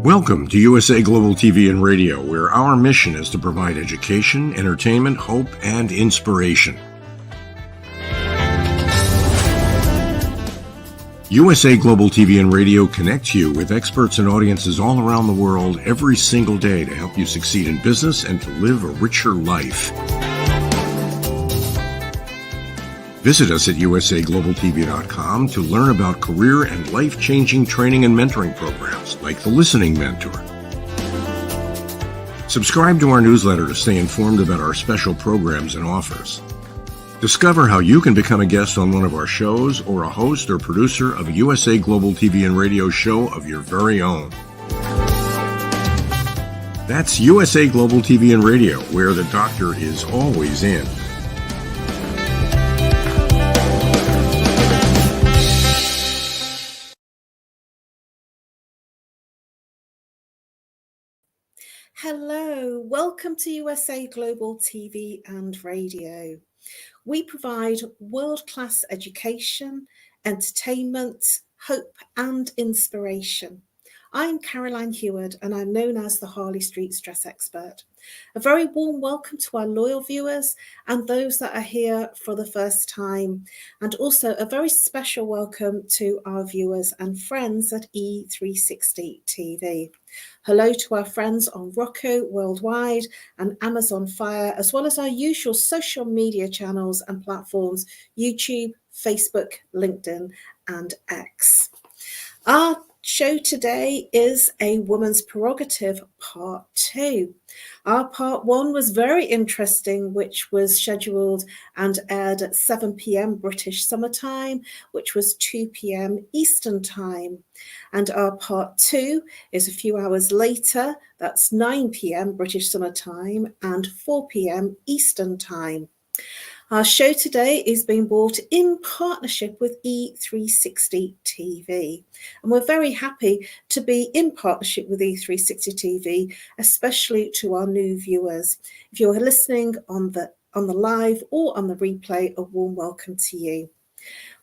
Welcome to USA Global TV and Radio, where our mission is to provide education, entertainment, hope, and inspiration. USA Global TV and Radio connects you with experts and audiences all around the world every single day to help you succeed in business and to live a richer life. Visit us at usaglobaltv.com to learn about career and life-changing training and mentoring programs like the Listening Mentor. Subscribe to our newsletter to stay informed about our special programs and offers. Discover how you can become a guest on one of our shows or a host or producer of a USA Global TV and Radio show of your very own. That's USA Global TV and Radio, where the doctor is always in. Hello, welcome to USA Global TV and Radio. We provide world-class education, entertainment, hope and inspiration. I'm Caroline HEWARD and I'm known as the Harley Street Stress Expert. A very warm welcome to our loyal viewers and those that are here for the first time, and also a very special welcome to our viewers and friends at E360 TV. Hello to our friends on ROKU worldwide and Amazon Fire, as well as our usual social media channels and platforms, YouTube, Facebook, LinkedIn, and X. Our show today is a Woman's Prerogative Part 2. Our Part 1 was very interesting, which was scheduled and aired at 7 p.m. British Summer Time, which was 2 p.m. Eastern Time. And our Part 2 is a few hours later, that's 9 p.m. British Summer Time and 4 p.m. Eastern Time. Our show today is being brought in partnership with E360 TV. And we're very happy to be in partnership with E360 TV, especially to our new viewers. If you're listening on the live or on the replay, a warm welcome to you.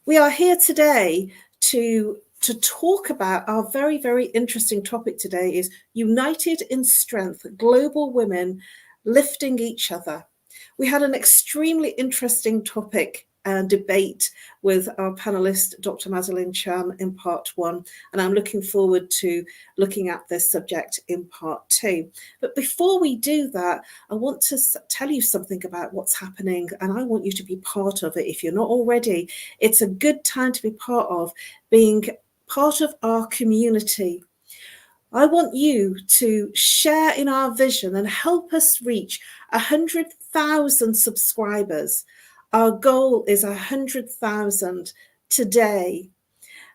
We are here today to talk about our very, very interesting topic today is United in Strength, Global Women Lifting Each Other. We had an extremely interesting topic and debate with our panelist, Dr. Madalene in Part 1, and I'm looking forward to looking at this subject in Part 2. But before we do that, I want to tell you something about what's happening, and I want you to be part of it. If you're not already, it's a good time to be part of being part of our community. I want you to share in our vision and help us reach 100,000 subscribers. Our goal is 100,000 today.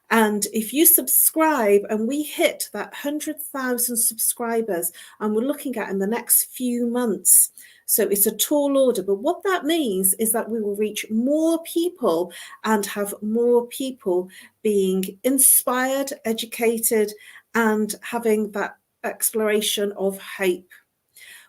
And if you subscribe and we hit that 100,000 subscribers, and we're looking at in the next few months, so it's a tall order, but what that means is that we will reach more people and have more people being inspired, educated, and having that exploration of hope.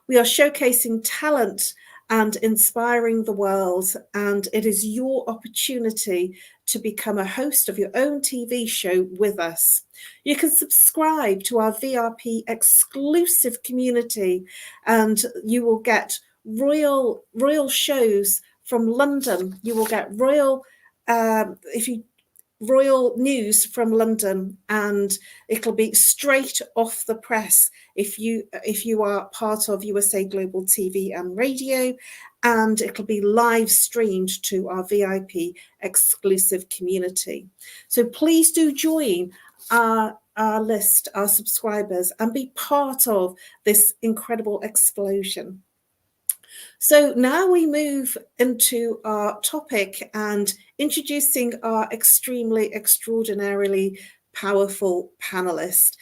We are showcasing talent and inspiring the world, and it is your opportunity to become a host of your own TV show with us. You can subscribe to our VIP exclusive community, and you will get royal shows from London. You will get royal news from London, and it'll be straight off the press if you are part of USA Global TV and Radio, and it'll be live streamed to our VIP exclusive community. So please do join our list, our subscribers, and be part of this incredible explosion. So now we move into our topic and introducing our extraordinarily powerful panelist.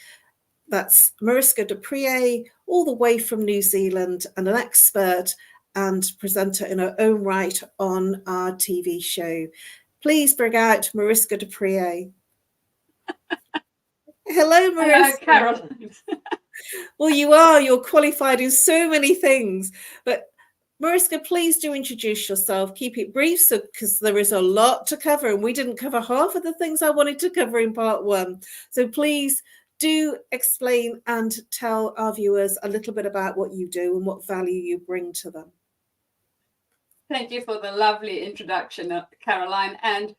That's Mariska Dupree, all the way from New Zealand, and an expert and presenter in her own right on our TV show. Please bring out Mariska Dupree. Hello, Mariska. Hello, Caroline. Well, you're qualified in so many things, but Mariska, please do introduce yourself. Keep it brief, because there is a lot to cover, and we didn't cover half of the things I wanted to cover in Part 1. So please do explain and tell our viewers a little bit about what you do and what value you bring to them. Thank you for the lovely introduction, Caroline. And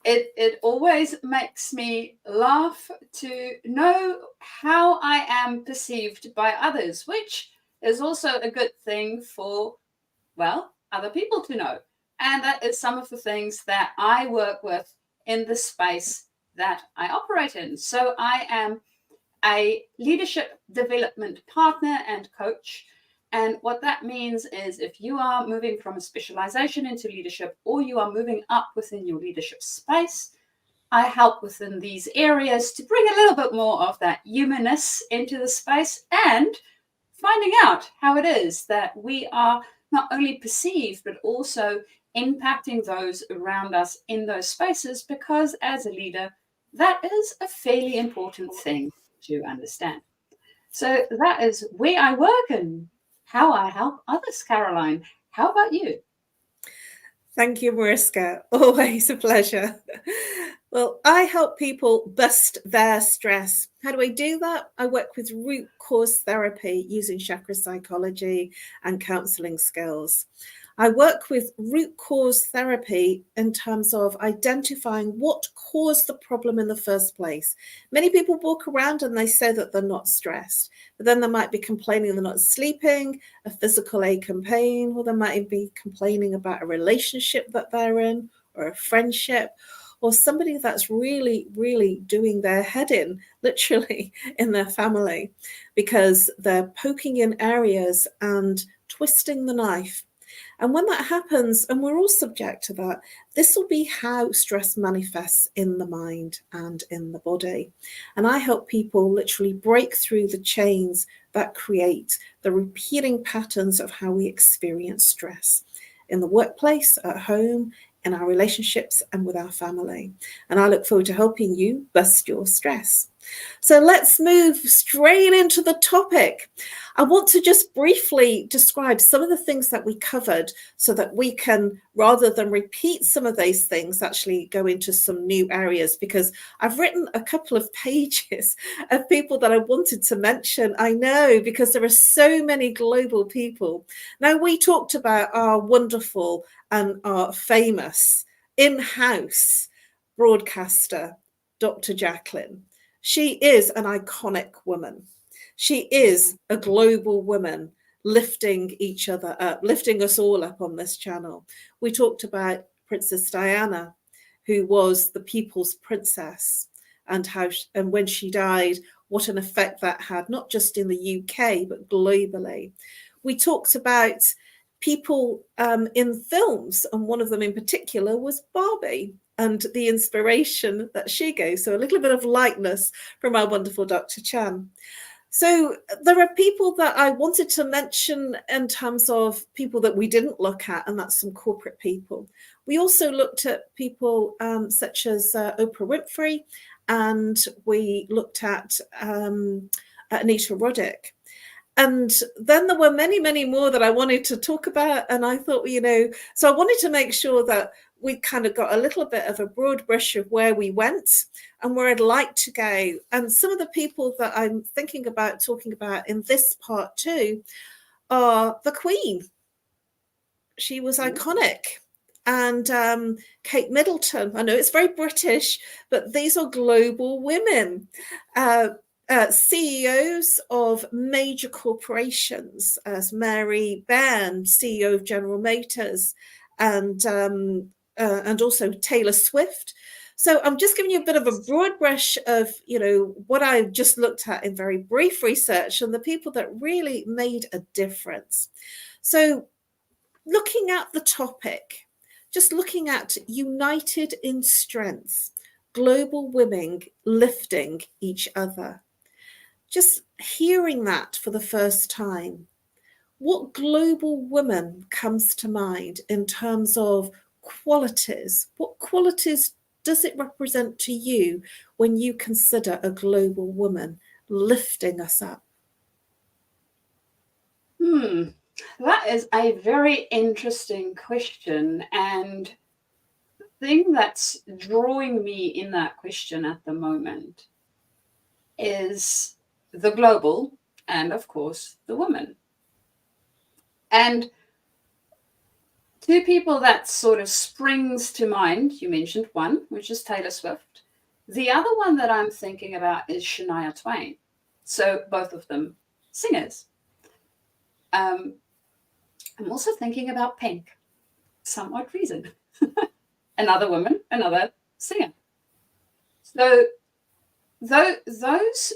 it always makes me laugh to know how I am perceived by others, which is also a good thing for, well, other people to know. And that is some of the things that I work with in the space that I operate in. So I am a leadership development partner and coach. And what that means is if you are moving from a specialization into leadership, or you are moving up within your leadership space, I help within these areas to bring a little bit more of that humanness into the space, and finding out how it is that we are not only perceived, but also impacting those around us in those spaces, because as a leader, that is a fairly important thing to understand. So that is where I work and how I help others, Caroline. How about you? Thank you, Mariska. Always a pleasure. Well, I help people bust their stress. How do I do that? I work with root cause therapy using chakra psychology and counseling skills. I work with root cause therapy in terms of identifying what caused the problem in the first place. Many people walk around and they say that they're not stressed, but then they might be complaining they're not sleeping, a physical ache and pain, or they might be complaining about a relationship that they're in, or a friendship, or somebody that's really, really doing their head in, literally, in their family, because they're poking in areas and twisting the knife. And when that happens, and we're all subject to that, this will be how stress manifests in the mind and in the body. And I help people literally break through the chains that create the repeating patterns of how we experience stress in the workplace, at home, in our relationships, and with our family. And I look forward to helping you bust your stress. So let's move straight into the topic. I want to just briefly describe some of the things that we covered so that we can, rather than repeat some of those things, actually go into some new areas, because I've written a couple of pages of people that I wanted to mention. I know, because there are so many global people. Now, we talked about our wonderful and our famous in-house broadcaster, Dr. Jacalyn. She is an iconic woman. She is a global woman, lifting each other up, lifting us all up on this channel. We talked about Princess Diana, who was the people's princess, and how, and when she died, what an effect that had, not just in the UK, but globally. We talked about people in films, and one of them in particular was Barbie, and the inspiration that she gave. So a little bit of likeness from our wonderful Dr. Chan. So there are people that I wanted to mention in terms of people that we didn't look at, and that's some corporate people. We also looked at people such as Oprah Winfrey, and we looked at Anita Roddick. And then there were many, many more that I wanted to talk about. And I thought, you know, so I wanted to make sure that we kind of got a little bit of a broad brush of where we went and where I'd like to go. And some of the people that I'm thinking about talking about in this part too are the Queen. She was iconic. And Kate Middleton. I know it's very British, but these are global women. CEOs of major corporations, as Mary Baird, CEO of General Motors, and also Taylor Swift. So I'm just giving you a bit of a broad brush of, you know, what I've just looked at in very brief research and the people that really made a difference. So looking at the topic, just looking at united in strength, global women lifting each other. Just hearing that for the first time, what global woman comes to mind in terms of qualities? What qualities does it represent to you when you consider a global woman lifting us up? That is a very interesting question. And the thing that's drawing me in that question at the moment is the global and, of course, the woman. And two people that sort of springs to mind, you mentioned one, which is Taylor Swift. The other one that I'm thinking about is Shania Twain. So both of them singers. I'm also thinking about Pink, some odd reason. Another woman, another singer. So those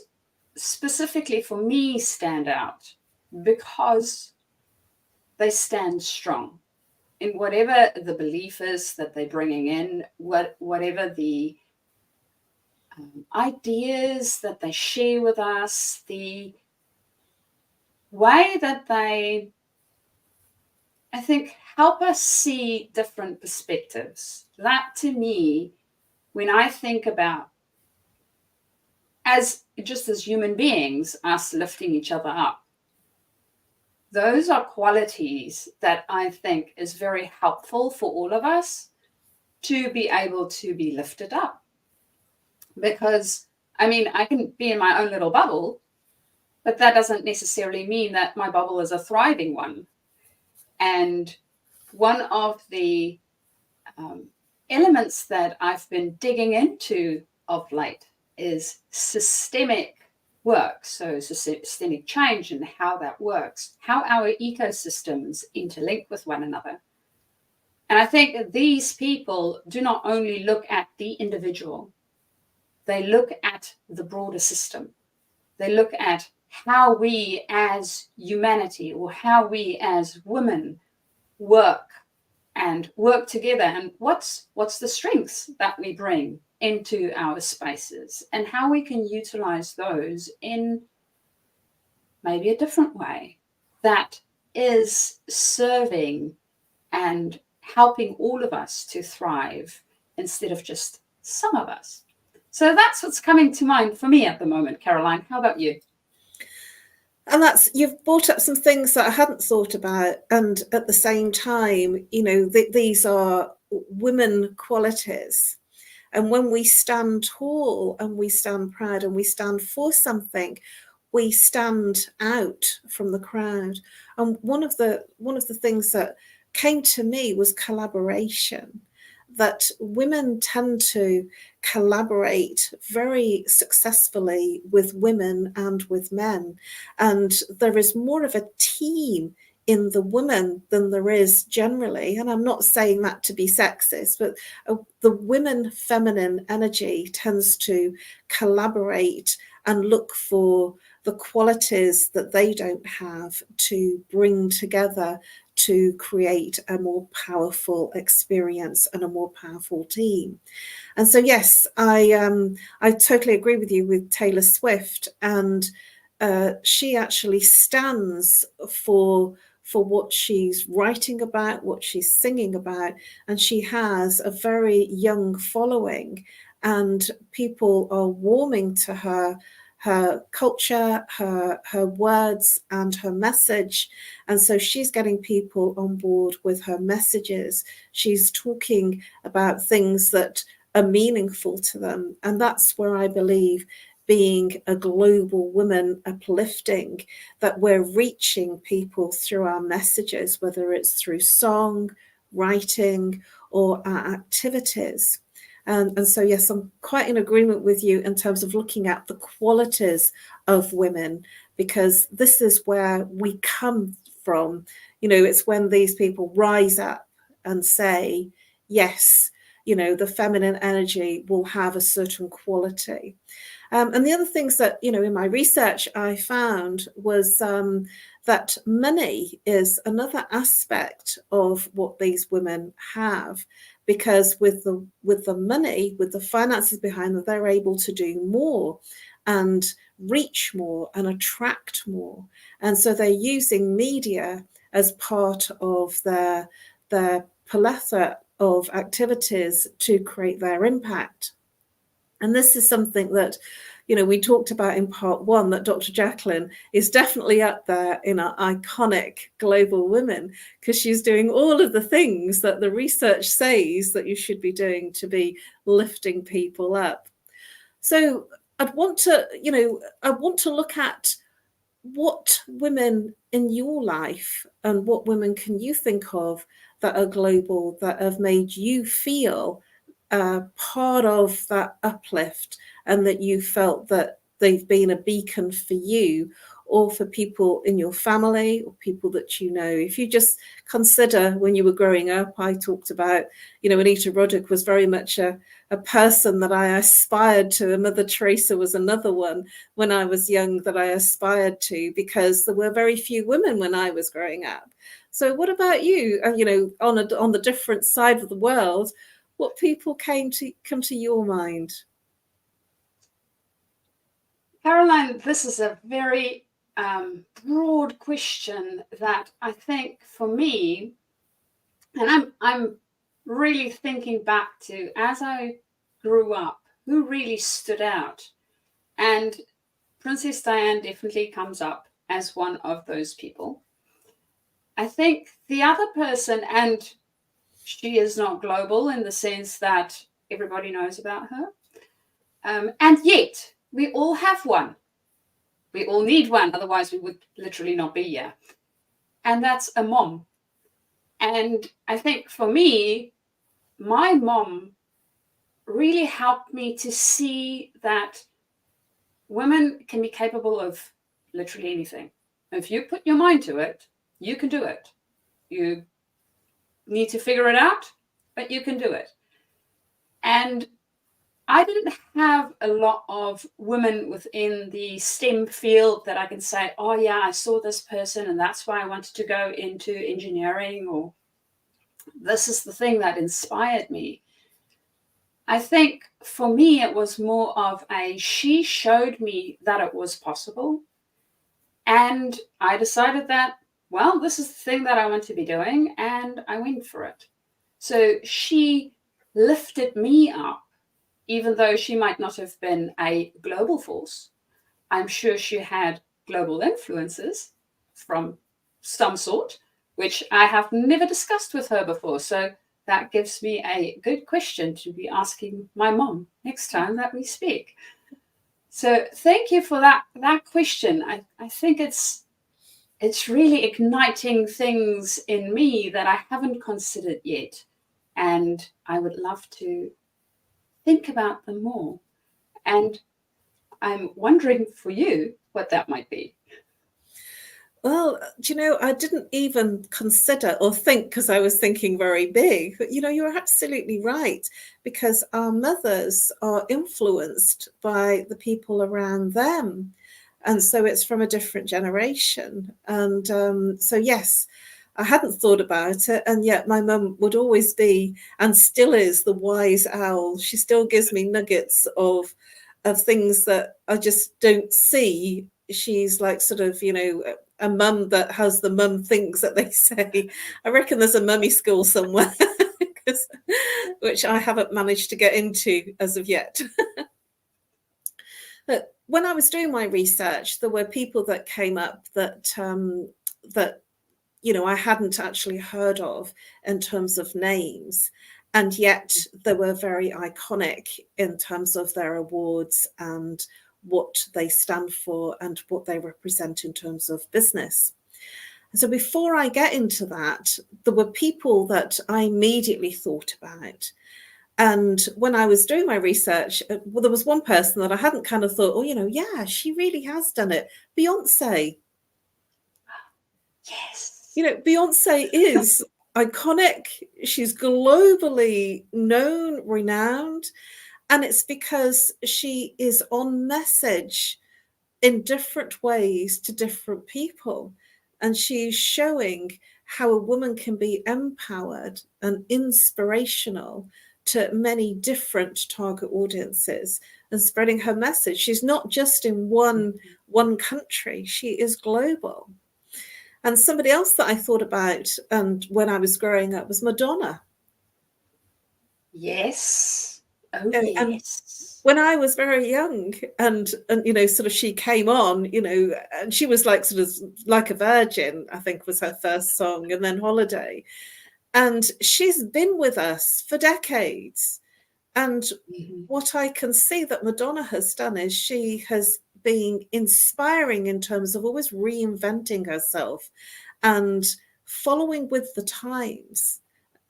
specifically for me stand out because they stand strong in whatever the belief is that they're bringing in, whatever the ideas that they share with us, the way that they, I think, help us see different perspectives. That to me, when I think about as human beings, us lifting each other up, those are qualities that I think is very helpful for all of us to be able to be lifted up. Because, I mean, I can be in my own little bubble, but that doesn't necessarily mean that my bubble is a thriving one. And one of the elements that I've been digging into of late is systemic work. So systemic change and how that works, how our ecosystems interlink with one another. And I think these people do not only look at the individual, they look at the broader system. They look at how we as humanity or how we as women work together, and what's the strengths that we bring into our spaces and how we can utilize those in maybe a different way that is serving and helping all of us to thrive instead of just some of us. So that's what's coming to mind for me at the moment. Caroline, how about you? And you've brought up some things that I hadn't thought about. And at the same time, you know, these are women qualities. And when we stand tall and we stand proud and we stand for something, we stand out from the crowd. And one of the things that came to me was collaboration. That women tend to collaborate very successfully with women and with men. And there is more of a team in the women than there is generally. And I'm not saying that to be sexist, but the women feminine energy tends to collaborate and look for the qualities that they don't have to bring together to create a more powerful experience and a more powerful team. And so, yes, I totally agree with you with Taylor Swift, and she actually stands for what she's writing about, what she's singing about, and she has a very young following, and people are warming to her culture, her words and her message. And so she's getting people on board with her messages. She's talking about things that are meaningful to them. And that's where I believe being a global woman uplifting, that we're reaching people through our messages, whether it's through song, writing, or our activities. And so, yes, I'm quite in agreement with you in terms of looking at the qualities of women, because this is where we come from. You know, it's when these people rise up and say, yes, you know, the feminine energy will have a certain quality. And the other things that, you know, in my research I found was that money is another aspect of what these women have. Because with the money, with the finances behind them, they're able to do more and reach more and attract more. And so they're using media as part of their plethora of activities to create their impact. And this is something that, you know, we talked about in part one, that Dr. Jacalyn is definitely up there in our iconic global women, because she's doing all of the things that the research says that you should be doing to be lifting people up. So I'd want to, I want to look at what women in your life and what women can you think of that are global, that have made you feel part of that uplift, and that you felt that they've been a beacon for you or for people in your family or people that you know. If you just consider when you were growing up, I talked about, Anita Roddick was very much a person that I aspired to. Mother Teresa was another one when I was young that I aspired to, because there were very few women when I was growing up. So what about you? On the different side of the world, what people come to your mind? Caroline, this is a very broad question that I think for me, and I'm really thinking back to as I grew up, who really stood out. And Princess Diana definitely comes up as one of those people. I think the other person, and she is not global in the sense that everybody knows about her, and yet we all have one. We all need one, otherwise we would literally not be here. And that's a mom. And I think for me, my mom really helped me to see that women can be capable of literally anything. If you put your mind to it, you can do it. You need to figure it out, but you can do it. And I didn't have a lot of women within the STEM field that I can say, oh yeah, I saw this person and that's why I wanted to go into engineering, or this is the thing that inspired me. I think for me, it was more of she showed me that it was possible. And I decided that, well, this is the thing that I want to be doing, and I went for it. So she lifted me up. Even though she might not have been a global force, I'm sure she had global influences from some sort, which I have never discussed with her before. So that gives me a good question to be asking my mom next time that we speak. So thank you for that question. I think it's really igniting things in me that I haven't considered yet. And I would love to think about them more. And I'm wondering for you what that might be. Well, I didn't even consider or think, because I was thinking very big, but you're absolutely right, because our mothers are influenced by the people around them. And so it's from a different generation. And so, yes, I hadn't thought about it. And yet my mum would always be, and still is, the wise owl. She still gives me nuggets of things that I just don't see. She's like sort of, a mum that has the mum things that they say. I reckon there's a mummy school somewhere, which I haven't managed to get into as of yet. But when I was doing my research, there were people that came up that I hadn't actually heard of in terms of names. And yet they were very iconic in terms of their awards and what they stand for and what they represent in terms of business. So before I get into that, there were people that I immediately thought about. And when I was doing my research, well, there was one person that I hadn't kind of thought, yeah, she really has done it. Beyonce. Yes. Beyonce is iconic. She's globally known, renowned. And it's because she is on message in different ways to different people. And she's showing how a woman can be empowered and inspirational to many different target audiences and spreading her message. She's not just in one country, she is global. And somebody else that I thought about and when I was growing up was Madonna. Yes. Oh, And yes. when I was very young and sort of she came on, and she was like sort of Like a Virgin, I think was her first song, and then Holiday. And she's been with us for decades. And Mhm. what I can see that Madonna has done is she has been inspiring in terms of always reinventing herself and following with the times.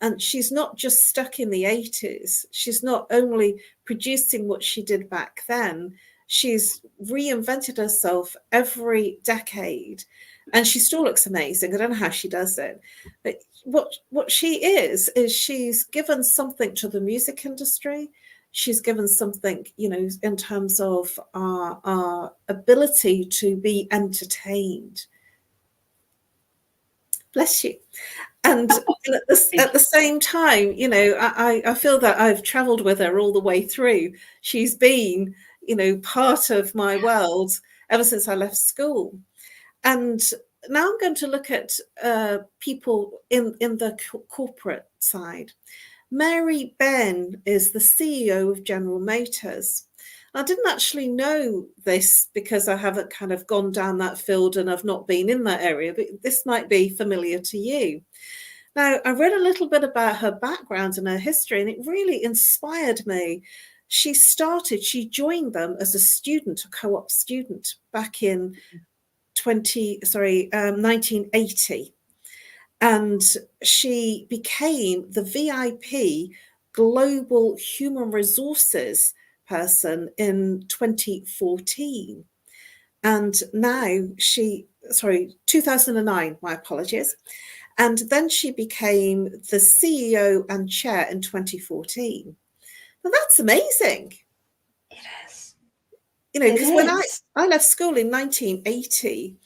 And she's not just stuck in the 80s. She's not only producing what she did back then, she's reinvented herself every decade. And she still looks amazing. I don't know how she does it. But what she is she's given something to the music industry. She's given something, you know, in terms of our ability to be entertained. Bless you. And at the same time, you know, I feel that I've traveled with her all the way through. She's been, you know, part of my world ever since I left school. And now I'm going to look at people in the corporate side. Mary Benn is the CEO of General Motors. I didn't actually know this because I haven't kind of gone down that field and I've not been in that area, but this might be familiar to you. Now, I read a little bit about her background and her history, and it really inspired me. She joined them as a student, a co-op student, back in 1980. And she became the VIP Global Human Resources person in 2014. And now 2009, my apologies. And then she became the CEO and chair in 2014. Now that's amazing. It is. You know, because when I left school in 1980,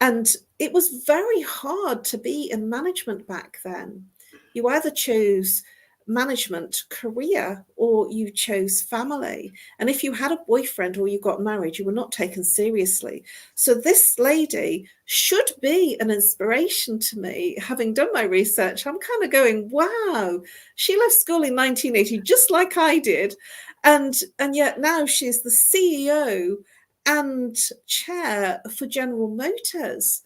and it was very hard to be in management back then. You either chose management career or you chose family. And if you had a boyfriend or you got married, you were not taken seriously. So this lady should be an inspiration to me. Having done my research, I'm kind of going, wow, she left school in 1980, just like I did. And yet now she's the CEO and chair for General Motors,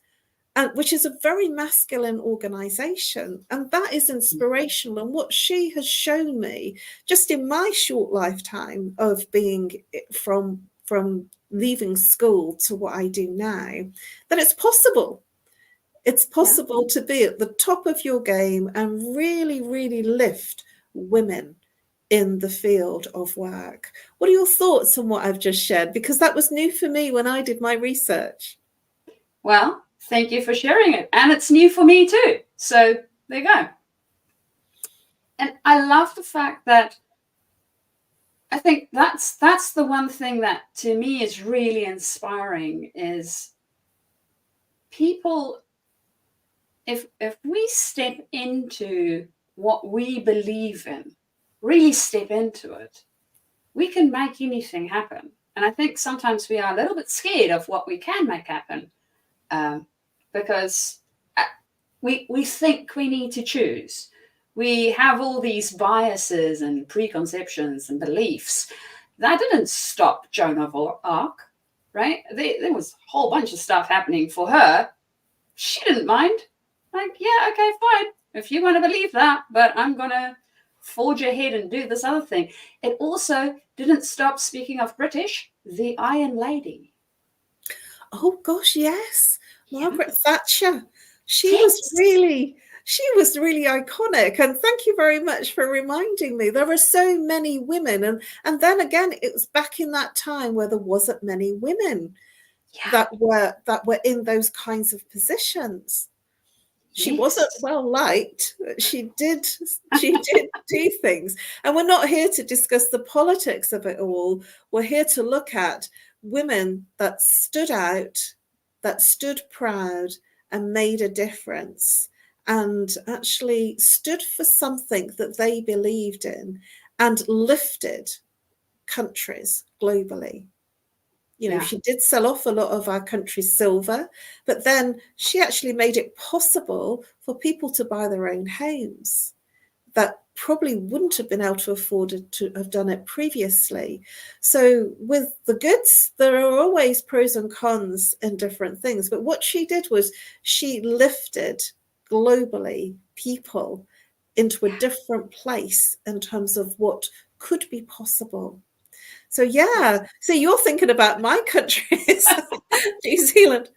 which is a very masculine organization. And that is inspirational. And what she has shown me just in my short lifetime of being from leaving school to what I do now, that it's possible. It's possible to be at the top of your game and really, really lift women in the field of work. What are your thoughts on what I've just shared? Because that was new for me when I did my research. Well, thank you for sharing it. And it's new for me too. So there you go. And I love the fact that I think that's the one thing that to me is really inspiring is people, if we step into what we believe in, really step into it, we can make anything happen. And I think sometimes we are a little bit scared of what we can make happen because we think we need to choose. We have all these biases and preconceptions and beliefs. That didn't stop Joan of Arc, right? There was a whole bunch of stuff happening for her. She didn't mind. Like, yeah, okay, fine. If you want to believe that, but I'm going to forge ahead and do this other thing. It also didn't stop, speaking of British, the Iron Lady. Oh, gosh, yes. Margaret Thatcher. She was really iconic. And thank you very much for reminding me. There are so many women. And then again, it was back in that time where there wasn't many women that were in those kinds of positions. She wasn't well liked. She did do things. And we're not here to discuss the politics of it all. We're here to look at women that stood out, that stood proud and made a difference and actually stood for something that they believed in and lifted countries globally. You know, she did sell off a lot of our country's silver, but then she actually made it possible for people to buy their own homes that probably wouldn't have been able to afford to have done it previously. So with the goods, there are always pros and cons in different things. But what she did was she lifted globally people into a different place in terms of what could be possible. So yeah, so you're thinking about my countries, New Zealand.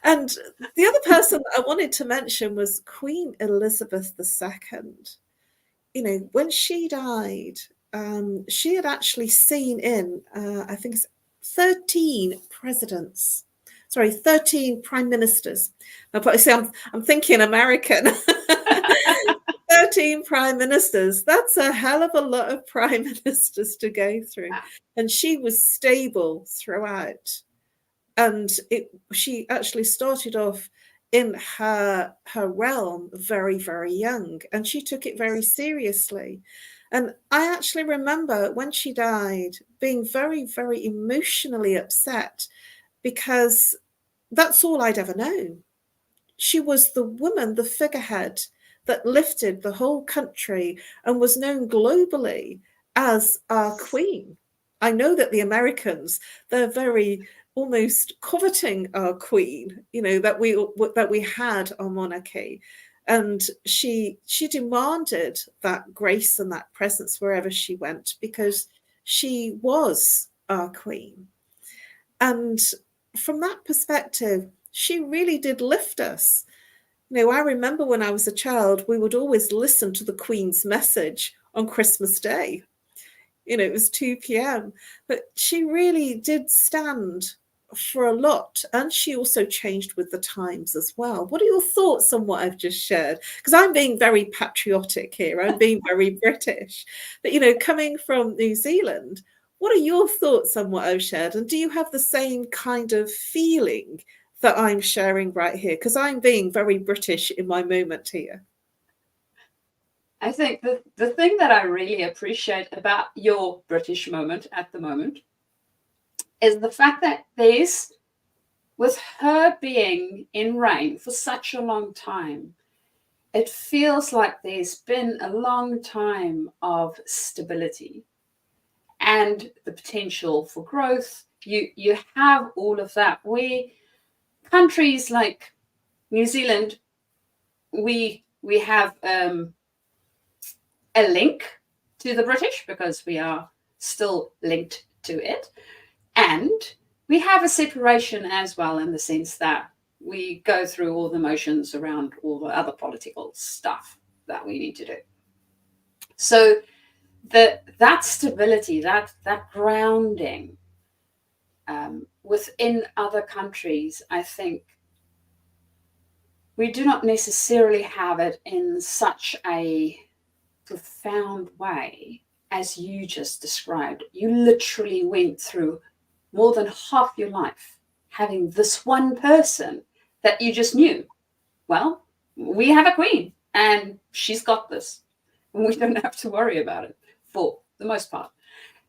And the other person I wanted to mention was Queen Elizabeth II. You know, when she died, she had actually seen in, I think it's 13 presidents. Sorry, 13 prime ministers. I'm thinking American. 13 prime ministers. That's a hell of a lot of prime ministers to go through. And she was stable throughout. And she actually started off in her realm very, very young, and she took it very seriously. And I actually remember when she died being very, very emotionally upset, because that's all I'd ever known. She was the woman, the figurehead that lifted the whole country and was known globally as our queen. I know that the Americans, they're very almost coveting our queen, you know, that we had our monarchy. And she demanded that grace and that presence wherever she went, because she was our queen. And from that perspective, she really did lift us. You know, I remember when I was a child, we would always listen to the Queen's message on Christmas Day. You know, it was 2 p.m. But she really did stand for a lot. And she also changed with the times as well. What are your thoughts on what I've just shared? Because I'm being very patriotic here. I'm being very British. But, you know, coming from New Zealand, what are your thoughts on what I've shared? And do you have the same kind of feeling that I'm sharing right here? Because I'm being very British in my moment here. I think the thing that I really appreciate about your British moment at the moment is the fact that there's, with her being in reign for such a long time, it feels like there's been a long time of stability and the potential for growth. You have all of that. Countries like New Zealand, we have a link to the British because we are still linked to it. And we have a separation as well, in the sense that we go through all the motions around all the other political stuff that we need to do. So that stability, that grounding within other countries, I think we do not necessarily have it in such a profound way as you just described. You literally went through more than half your life having this one person that you just knew. Well, we have a queen and she's got this. We don't have to worry about it for the most part.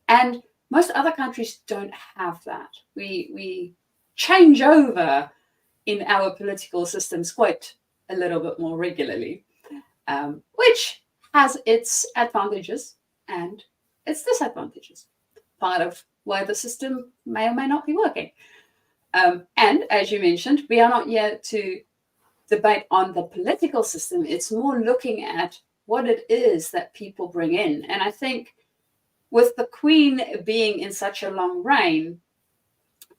And most other countries don't have that. We change over in our political systems quite a little bit more regularly, which has its advantages and its disadvantages. Part of why the system may or may not be working. And as you mentioned, we are not here to debate on the political system. It's more looking at what it is that people bring in. And I think with the Queen being in such a long reign,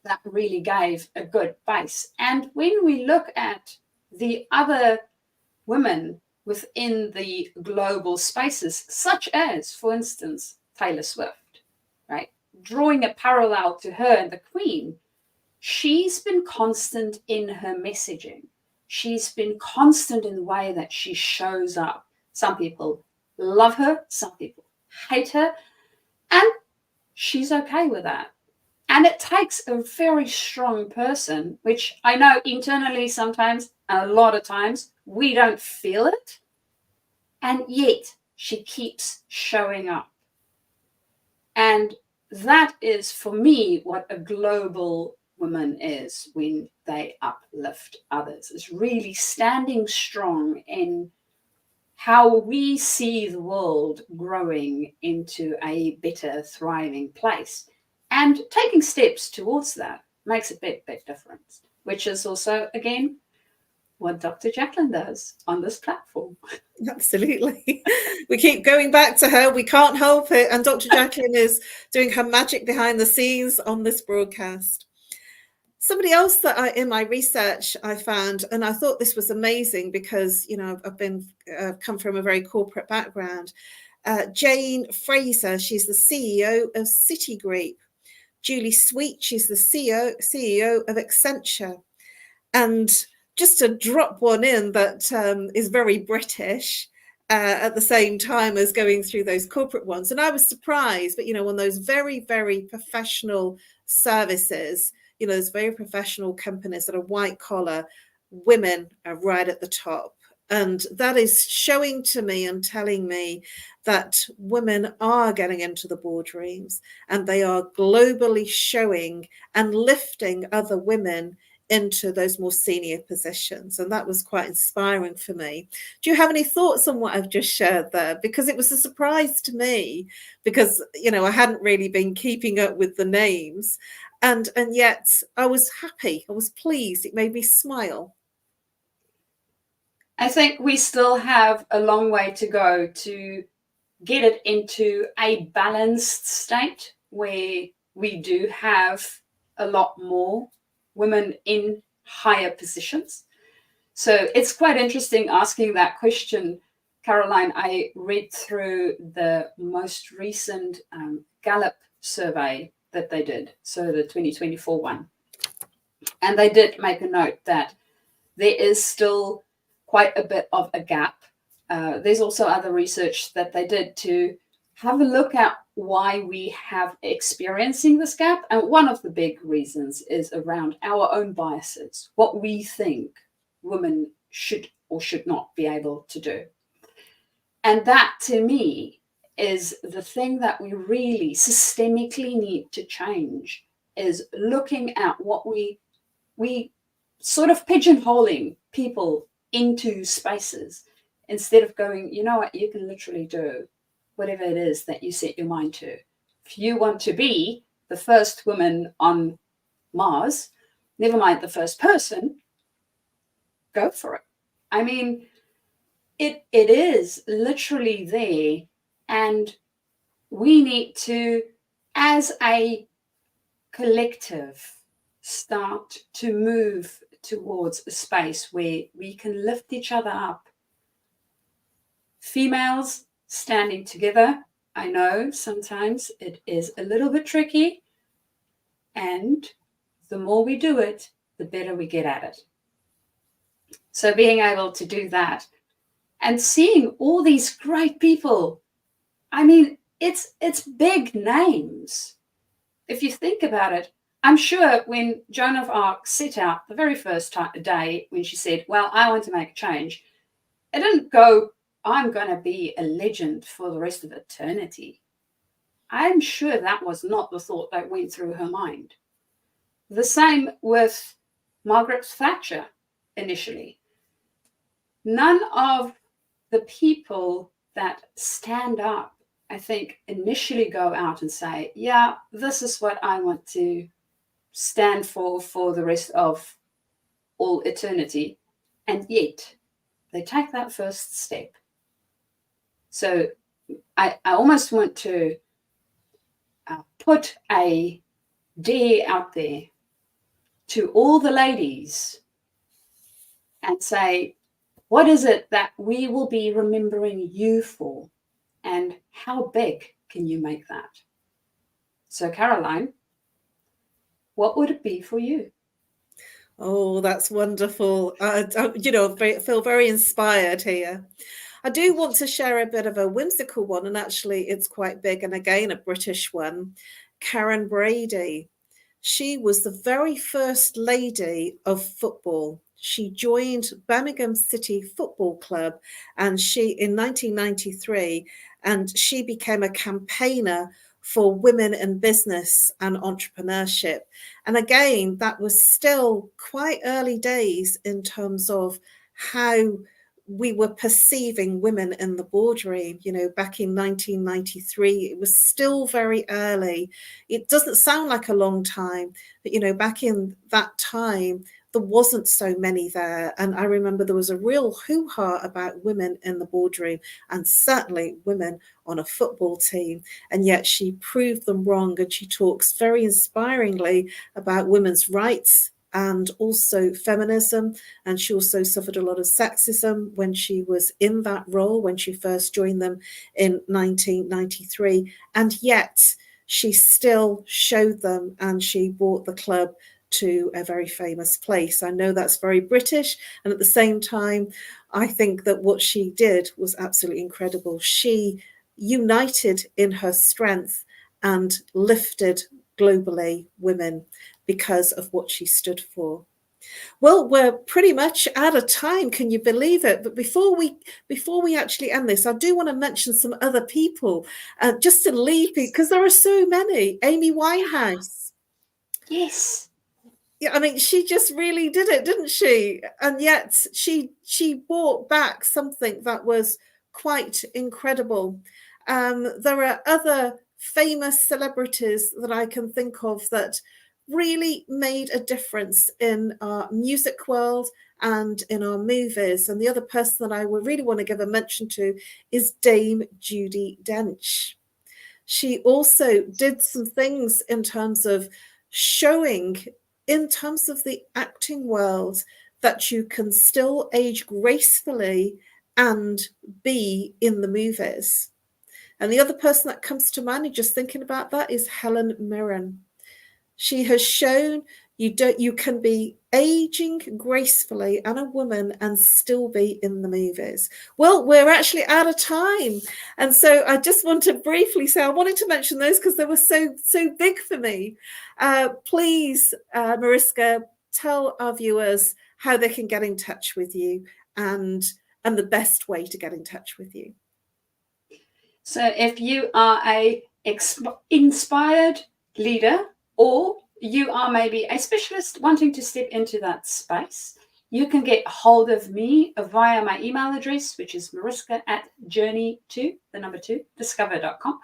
that really gave a good base. And when we look at the other women within the global spaces, such as, for instance, Taylor Swift, right? Drawing a parallel to her and the Queen, she's been constant in her messaging. She's been constant in the way that she shows up. Some people love her, some people hate her, and she's okay with that. And it takes a very strong person, which I know internally sometimes, a lot of times, we don't feel it. And yet she keeps showing up. And that is, for me, what a global woman is when they uplift others. It's really standing strong in how we see the world growing into a better, thriving place. And taking steps towards that makes a big, big difference, which is also, again, what Dr. Jacalyn does on this platform. Absolutely. We keep going back to her. We can't help it. And Dr. Jacalyn is doing her magic behind the scenes on this broadcast. Somebody else that in my research I found, and I thought this was amazing because, you know, I've come from a very corporate background. Jane Fraser, she's the CEO of Citigroup. Julie Sweet, she's the CEO of Accenture. And just to drop one in that is very British at the same time as going through those corporate ones. And I was surprised, but, you know, on those very, very professional services, you know, those very professional companies that are white collar, women are right at the top. And that is showing to me and telling me that women are getting into the boardrooms and they are globally showing and lifting other women into those more senior positions. And that was quite inspiring for me. Do you have any thoughts on what I've just shared there? Because it was a surprise to me because, you know, I hadn't really been keeping up with the names. And yet I was happy. I was pleased. It made me smile. I think we still have a long way to go to get it into a balanced state where we do have a lot more women in higher positions. So it's quite interesting asking that question, Caroline. I read through the most recent Gallup survey that they did, so the 2024 one. And they did make a note that there is still quite a bit of a gap. There's also other research that they did to have a look at why we have experiencing this gap. And one of the big reasons is around our own biases, what we think women should or should not be able to do. And that, to me, is the thing that we really systemically need to change, is looking at what we sort of pigeonholing people into spaces instead of going, you know what, you can literally do whatever it is that you set your mind to. If you want to be the first woman on Mars, never mind the first person, go for it. I mean, it is literally there, and we need to, as a collective, start to move towards a space where we can lift each other up. Females standing together. I know sometimes it is a little bit tricky, and the more we do it, the better we get at it. So being able to do that and seeing all these great people, I mean, it's big names. If you think about it, I'm sure when Joan of Arc set out the very first day when she said, well, I want to make a change, it didn't go, I'm going to be a legend for the rest of eternity. I'm sure that was not the thought that went through her mind. The same with Margaret Thatcher initially. None of the people that stand up, I think, initially go out and say, yeah, this is what I want to stand for the rest of all eternity. And yet they take that first step. So I almost want to put a dare out there to all the ladies and say, what is it that we will be remembering you for? And how big can you make that? So, Caroline, what would it be for you? Oh, that's wonderful. You know, I feel very inspired here. I do want to share a bit of a whimsical one, and actually it's quite big, and again, a British one. Karen Brady. She was the very first lady of football. She joined Birmingham City Football Club in 1993, and she became a campaigner for women in business and entrepreneurship. And again, that was still quite early days in terms of how we were perceiving women in the boardroom. You know, back in 1993, it was still very early. It doesn't sound like a long time, but, you know, back in that time, there wasn't so many there. And I remember there was a real hoo-ha about women in the boardroom, and certainly women on a football team. And yet she proved them wrong. And she talks very inspiringly about women's rights and also feminism. And she also suffered a lot of sexism when she was in that role, when she first joined them in 1993. And yet she still showed them, and she brought the club to a very famous place. I know that's very British, and at the same time, I think that what she did was absolutely incredible. She united in her strength and lifted globally women because of what she stood for. Well, we're pretty much out of time. Can you believe it? But before we actually end this, I do want to mention some other people, just to leave, because there are so many. Amy Winehouse. Yes. Yeah, I mean, she just really did it, didn't she? And yet she brought back something that was quite incredible. There are other famous celebrities that I can think of that really made a difference in our music world and in our movies. And the other person that I would really want to give a mention to is Dame Judi Dench. She also did some things in terms of showing, in terms of the acting world, that you can still age gracefully and be in the movies. And the other person that comes to mind, just thinking about that, is Helen Mirren. She has shown you can be aging gracefully and a woman and still be in the movies. Well, we're actually out of time. And so I just want to briefly say, I wanted to mention those because they were so big for me. Please, Mariska, tell our viewers how they can get in touch with you and the best way to get in touch with you. So if you are a inspired leader, or you are maybe a specialist wanting to step into that space, you can get hold of me via my email address, which is mariska@journey2discover.com.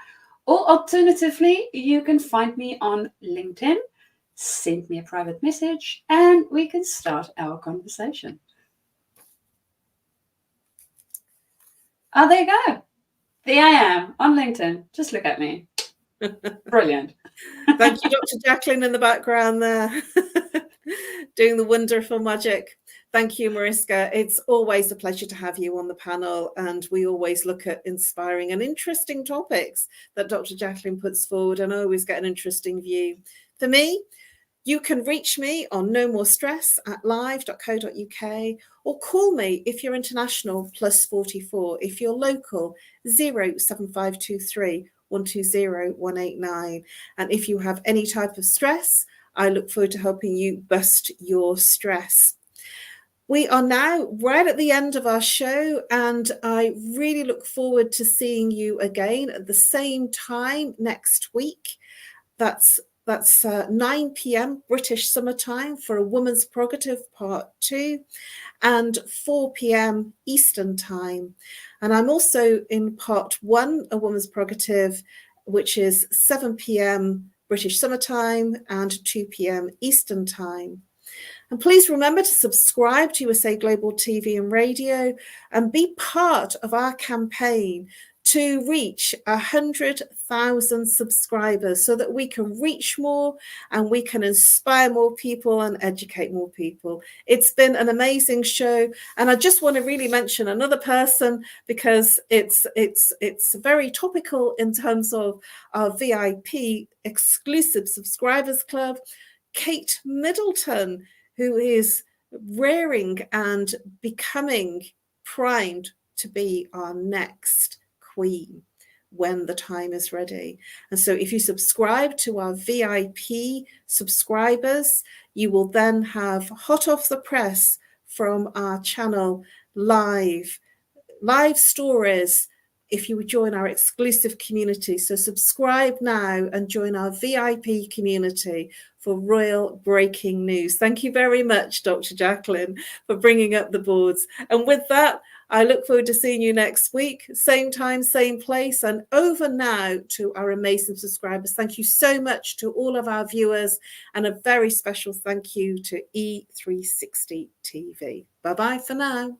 Or alternatively, you can find me on LinkedIn, send me a private message, and we can start our conversation. Oh, there you go. There I am on LinkedIn. Just look at me. Brilliant. Thank you, Dr. Jacalyn, in the background there, doing the wonderful magic. Thank you, Mariska. It's always a pleasure to have you on the panel, and we always look at inspiring and interesting topics that Dr. Jacalyn puts forward, and I always get an interesting view. For me, you can reach me on nomorestress@live.co.uk, or call me if you're international, +44. If you're local, 07523 120 189. And if you have any type of stress, I look forward to helping you bust your stress. We are now right at the end of our show, and I really look forward to seeing you again at the same time next week. That's 9 p.m. British summertime for a Woman's Prerogative Part 2, and 4 p.m. Eastern Time. And I'm also in Part 1, a Woman's Prerogative, which is 7 p.m. British summertime and 2 p.m. Eastern Time. And please remember to subscribe to USA Global TV and Radio and be part of our campaign to reach 100,000 subscribers so that we can reach more and we can inspire more people and educate more people. It's been an amazing show, and I just want to really mention another person because it's very topical in terms of our VIP exclusive subscribers club, Kate Middleton, who is rearing and becoming primed to be our next queen when the time is ready. And so if you subscribe to our VIP subscribers, you will then have hot off the press from our channel live stories, if you would join our exclusive community. So subscribe now and join our VIP community for real breaking news. Thank you very much, Dr. Jacalyn, for bringing up the boards. And with that, I look forward to seeing you next week, same time, same place. And over now to our amazing subscribers. Thank you so much to all of our viewers, and a very special thank you to E360 TV. Bye-bye for now.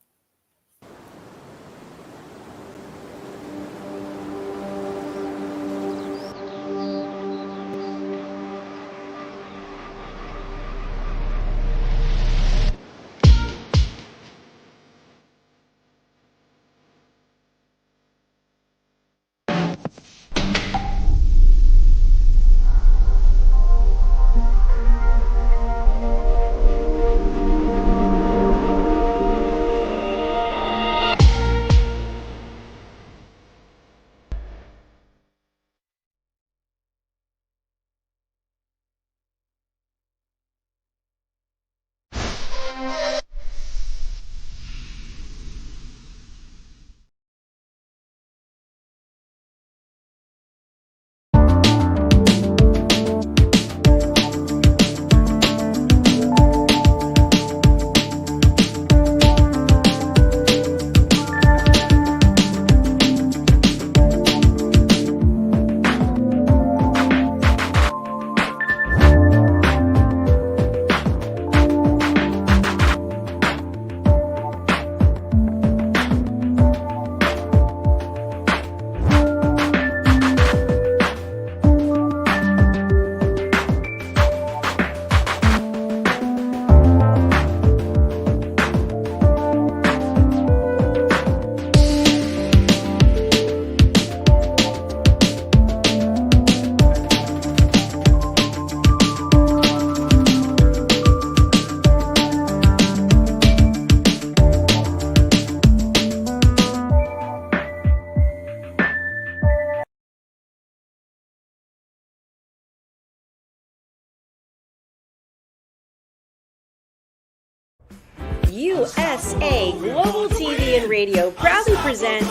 USA Global TV and Radio proudly presents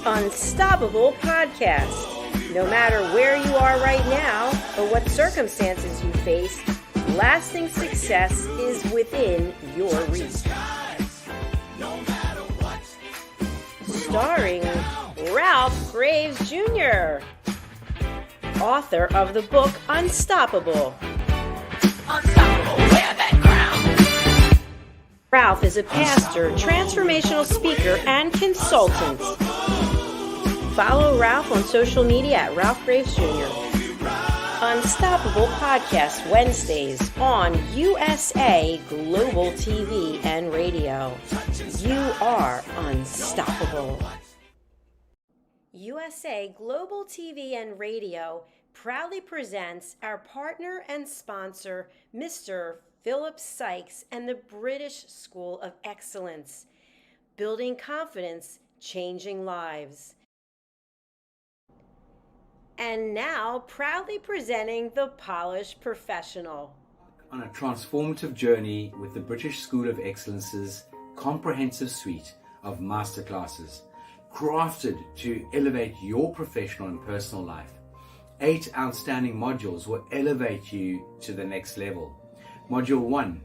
Unstoppable Podcast. No matter where you are right now or what circumstances you face, lasting success is within your reach. Starring Ralph Graves Jr., author of the book Unstoppable. Ralph is a pastor, transformational speaker, and consultant. Follow Ralph on social media at Ralph Graves Jr. Unstoppable Podcast Wednesdays on USA Global TV and Radio. You are unstoppable. USA Global TV and Radio proudly presents our partner and sponsor, Mr. Philip Sykes and the British School of Excellence. Building confidence, changing lives. And now, proudly presenting the Polished Professional. On a transformative journey with the British School of Excellence's comprehensive suite of masterclasses, crafted to elevate your professional and personal life. 8 outstanding modules will elevate you to the next level. Module 1,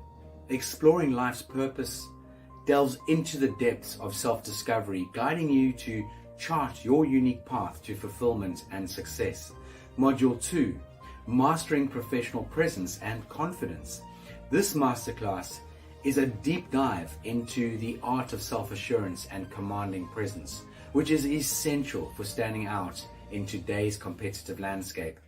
Exploring Life's Purpose, delves into the depths of self-discovery, guiding you to chart your unique path to fulfillment and success. Module 2, Mastering Professional Presence and Confidence. This masterclass is a deep dive into the art of self-assurance and commanding presence, which is essential for standing out in today's competitive landscape.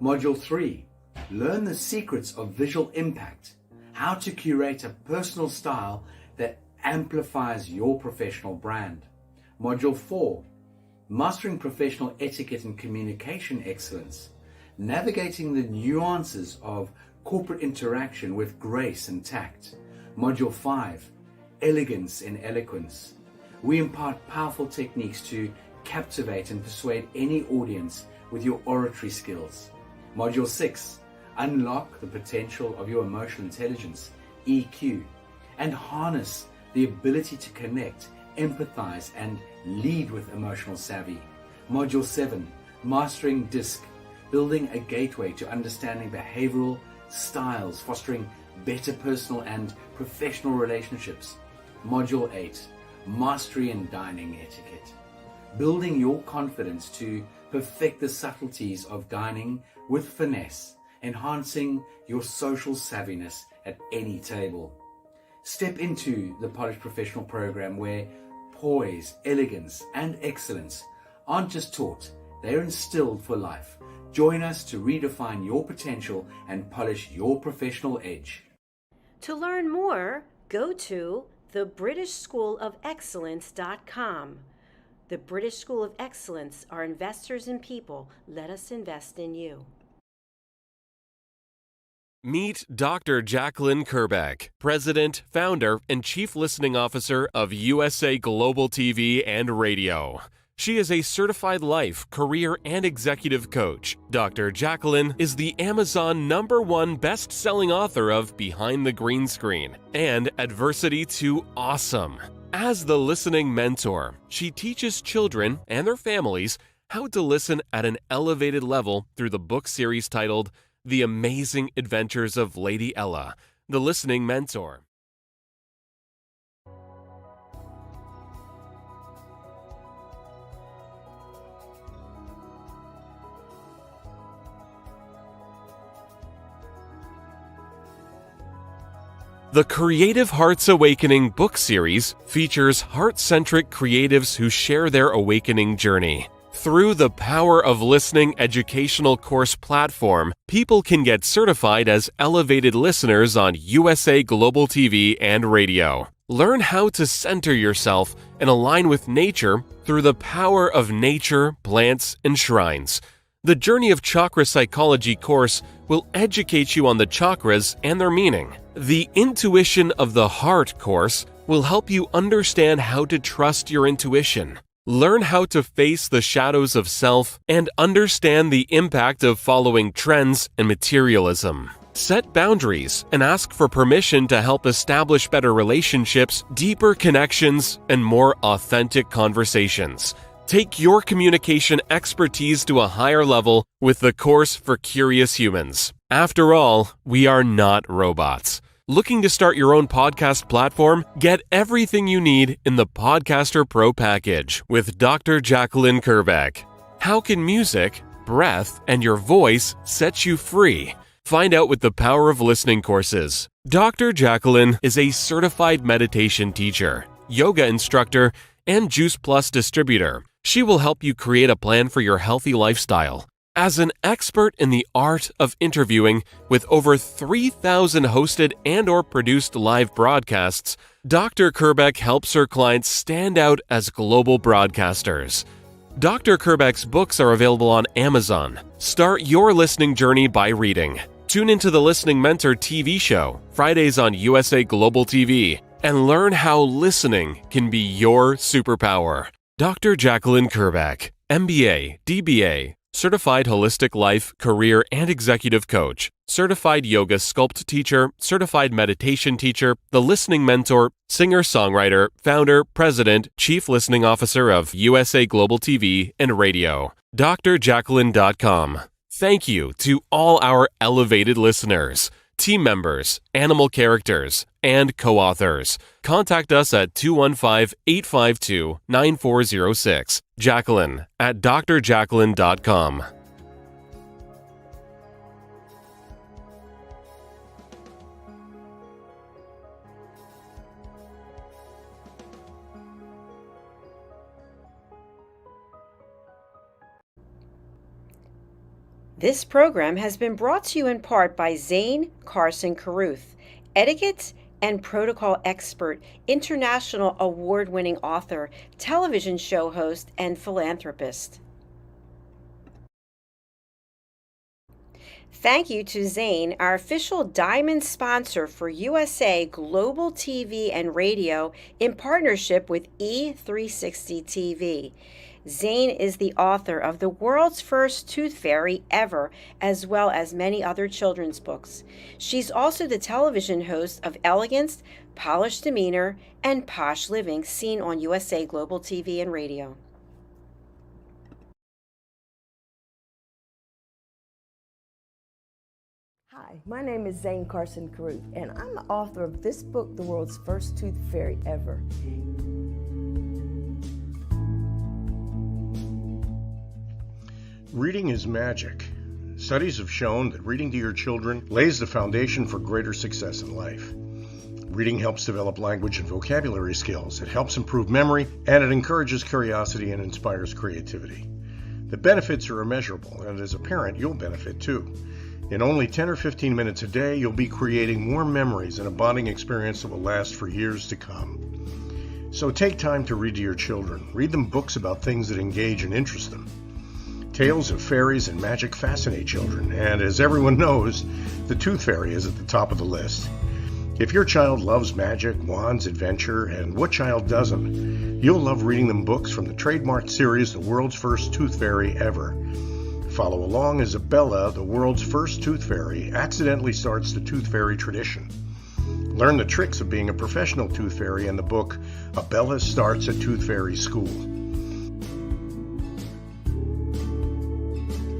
Module 3, Learn the secrets of visual impact, how to curate a personal style that amplifies your professional brand. Module 4, Mastering Professional Etiquette and Communication Excellence, navigating the nuances of corporate interaction with grace and tact. Module 5, Elegance in Eloquence. We impart powerful techniques to captivate and persuade any audience with your oratory skills. Module 6, Unlock the potential of your emotional intelligence, EQ, and harness the ability to connect, empathize, and lead with emotional savvy. Module 7, Mastering DISC, building a gateway to understanding behavioral styles, fostering better personal and professional relationships. Module 8, Mastery in Dining Etiquette, building your confidence to perfect the subtleties of dining with finesse, enhancing your social savviness at any table. Step into the Polished Professional program where poise, elegance, and excellence aren't just taught, they're instilled for life. Join us to redefine your potential and polish your professional edge. To learn more, go to thebritishschoolofexcellence.com. The British School of Excellence are investors in people. Let us invest in you. Meet Dr. Jacalyn Kerbeck, President, Founder, and Chief Listening Officer of USA Global TV and Radio. She is a certified life, career, and executive coach. Dr. Jacalyn is the Amazon #1 best-selling author of Behind the Green Screen and Adversity to Awesome. As the listening mentor, she teaches children and their families how to listen at an elevated level through the book series titled The Amazing Adventures of Lady Ella, the Listening Mentor. The Creative Hearts Awakening book series features heart-centric creatives who share their awakening journey. Through the Power of Listening educational course platform, people can get certified as elevated listeners on USA Global TV and Radio. Learn how to center yourself and align with nature through the power of nature, plants, and shrines. The Journey of Chakra Psychology course will educate you on the chakras and their meaning. The Intuition of the Heart course will help you understand how to trust your intuition. Learn how to face the shadows of self and understand the impact of following trends and materialism. Set boundaries and ask for permission to help establish better relationships, deeper connections, and more authentic conversations. Take your communication expertise to a higher level with the course for curious humans. After all, we are not robots. Looking to start your own podcast platform? Get everything you need in the Podcaster Pro package with Dr. Jacalyn Kerbeck. How can music, breath, and your voice set you free? Find out with the Power of Listening courses. Dr. Jacalyn is a certified meditation teacher, yoga instructor, and Juice Plus distributor. She will help you create a plan for your healthy lifestyle. As an expert in the art of interviewing with over 3,000 hosted and/or produced live broadcasts, Dr. Kerbeck helps her clients stand out as global broadcasters. Dr. Kerbeck's books are available on Amazon. Start your listening journey by reading. Tune into the Listening Mentor TV show, Fridays on USA Global TV, and learn how listening can be your superpower. Dr. Jacalyn Kerbeck, MBA, DBA, Certified Holistic Life, Career, and Executive Coach, Certified Yoga Sculpt Teacher, Certified Meditation Teacher, The Listening Mentor, Singer-Songwriter, Founder, President, Chief Listening Officer of USA Global TV and Radio. drjacalyn.com. Thank you to all our elevated listeners, team members, animal characters, and co-authors. Contact us at 215-852-9406. Jacalyn at drjacalyn.com. This program has been brought to you in part by Zane Carson Carruth, etiquette and protocol expert, international award-winning author, television show host, and philanthropist. Thank you to Zane, our official diamond sponsor for USA Global TV and Radio in partnership with E360 TV. Zane is the author of the world's first tooth fairy ever, as well as many other children's books. She's also the television host of Elegance, Polished Demeanor, and Posh Living, seen on USA Global TV and Radio. Hi, my name is Zane Carson Caruth, and I'm the author of this book, The World's First Tooth Fairy Ever. Reading is magic. Studies have shown that reading to your children lays the foundation for greater success in life. Reading helps develop language and vocabulary skills. It helps improve memory, and it encourages curiosity and inspires creativity. The benefits are immeasurable, and as a parent, you'll benefit too. In only 10 or 15 minutes a day, you'll be creating warm memories and a bonding experience that will last for years to come. So take time to read to your children. Read them books about things that engage and interest them. Tales of fairies and magic fascinate children, and as everyone knows, the Tooth Fairy is at the top of the list. If your child loves magic, wands, adventure, and what child doesn't, you'll love reading them books from the trademarked series, The World's First Tooth Fairy Ever. Follow along as Abella, the world's first tooth fairy, accidentally starts the tooth fairy tradition. Learn the tricks of being a professional tooth fairy in the book, Abella Starts a Tooth Fairy School.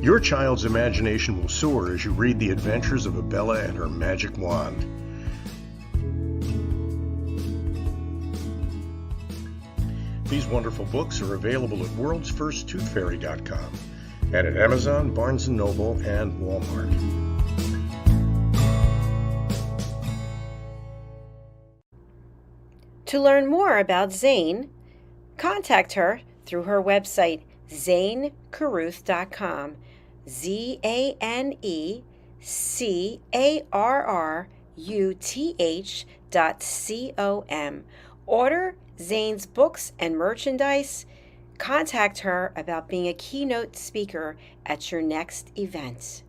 Your child's imagination will soar as you read the adventures of Abella and her magic wand. These wonderful books are available at worldsfirsttoothfairy.com and at Amazon, Barnes & Noble, and Walmart. To learn more about Zane, contact her through her website, zanecaruth.com, ZANECARRUTH.com. Order Zane's books and merchandise. Contact her about being a keynote speaker at your next event.